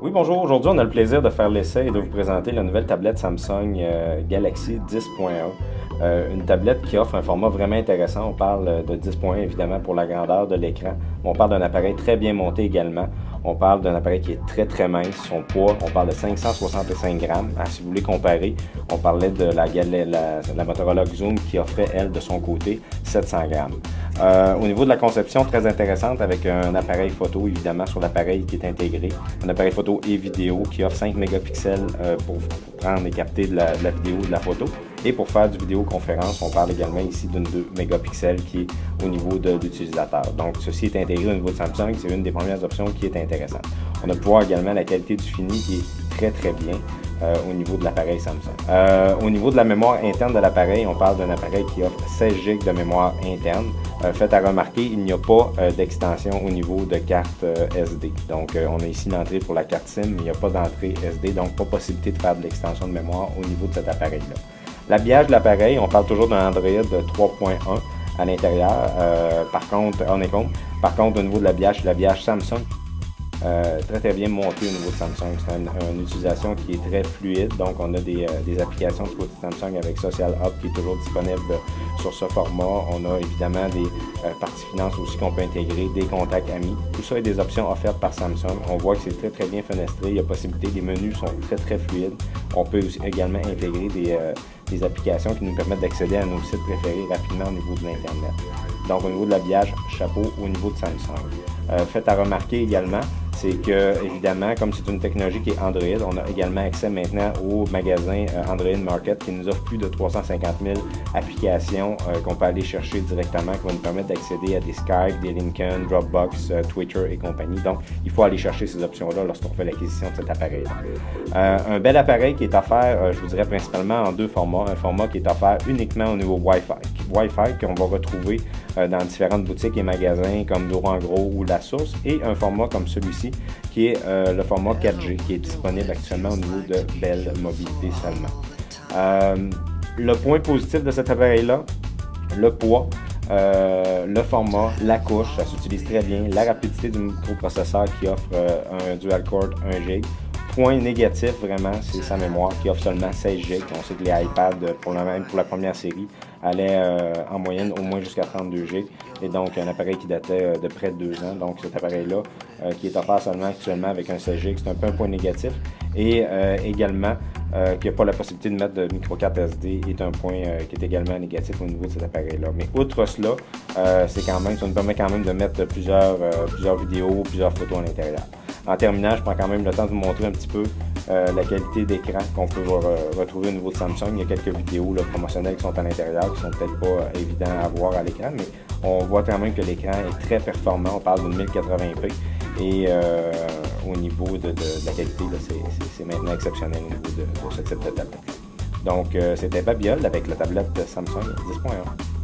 Oui, bonjour. Aujourd'hui, on a le plaisir de faire l'essai et de vous présenter la nouvelle tablette Samsung Galaxy 10.1. Une tablette qui offre un format vraiment intéressant. On parle de 10.1 évidemment pour la grandeur de l'écran. On parle d'un appareil très bien monté également. On parle d'un appareil qui est très mince. Son poids, on parle de 565 grammes. Si vous voulez comparer, on parlait de la Motorola Xoom qui offrait, elle, de son côté, 700 grammes. Au niveau de la conception, très intéressante avec un appareil photo, évidemment, sur l'appareil qui est intégré. Un appareil photo et vidéo qui offre 5 mégapixels pour prendre et capter de la vidéo, de la photo. Et pour faire du vidéoconférence, on parle également ici d'une 2 mégapixels qui est au niveau de l'utilisateur. Donc, ceci est intégré au niveau de Samsung. C'est une des premières options qui est intéressante. On a pu voir également la qualité du fini qui est très bien. Au niveau de l'appareil Samsung. Au niveau de la mémoire interne de l'appareil, on parle d'un appareil qui offre 16 GB de mémoire interne. Fait à remarquer, il n'y a pas d'extension au niveau de carte SD. Donc, on a ici l'entrée pour la carte SIM, mais il n'y a pas d'entrée SD, donc pas possibilité de faire de l'extension de mémoire au niveau de cet appareil-là. L'habillage de l'appareil, on parle toujours d'un Android 3.1 à l'intérieur. Par contre, au niveau de l'habillage, c'est l'habillage Samsung. Très bien monté au niveau de Samsung. C'est une utilisation qui est très fluide. Donc, on a des applications du côté de Samsung avec Social Hub qui est toujours disponible sur ce format. On a évidemment des parties finances aussi qu'on peut intégrer, des contacts amis. Tout ça est des options offertes par Samsung. On voit que c'est très bien fenestré. Il y a possibilité, les menus sont très fluides. On peut aussi également intégrer des applications qui nous permettent d'accéder à nos sites préférés rapidement au niveau de l'Internet. Donc, au niveau de l'habillage, chapeau au niveau de Samsung. Fait à remarquer également, c'est que, évidemment, comme c'est une technologie qui est Android, on a également accès maintenant au magasin Android Market qui nous offre plus de 350 000 applications qu'on peut aller chercher directement, qui vont nous permettre d'accéder à des Skype, des LinkedIn, Dropbox, Twitter et compagnie. Donc, il faut aller chercher ces options-là lorsqu'on fait l'acquisition de cet appareil-là. Un bel appareil qui est offert, je vous dirais principalement en deux formats. Un format qui est offert uniquement au niveau Wi-Fi. Wi-Fi qu'on va retrouver dans différentes boutiques et magasins comme Doro en gros ou La Source, et un format comme celui-ci qui est le format 4G qui est disponible actuellement au niveau de Bell Mobilité seulement. Le point positif de cet appareil-là, le poids, le format, la couche, ça s'utilise très bien, la rapidité du microprocesseur qui offre un dual-core 1 GB. Point négatif, vraiment, c'est sa mémoire qui offre seulement 16 GB. On sait que les iPads, pour la première série, allaient en moyenne au moins jusqu'à 32 GB. Et donc, un appareil qui datait de près de 2 ans. Donc, cet appareil-là, qui est offert seulement actuellement avec un 16 GB, c'est un peu un point négatif. Et également, qu'il n'y a pas la possibilité de mettre de micro-carte SD est un point qui est également négatif au niveau de cet appareil-là. Mais outre cela, ça nous permet quand même de mettre plusieurs vidéos, plusieurs photos à l'intérieur. En terminant, je prends quand même le temps de vous montrer un petit peu la qualité d'écran qu'on peut retrouver au niveau de Samsung. Il y a quelques vidéos promotionnelles qui sont à l'intérieur, qui sont peut-être pas évidentes à voir à l'écran, mais on voit quand même que l'écran est très performant. On parle d'une 1080p et au niveau de la qualité, c'est maintenant exceptionnel au niveau de ce type de tablette. Donc, c'était Babiole avec la tablette Samsung 10.1.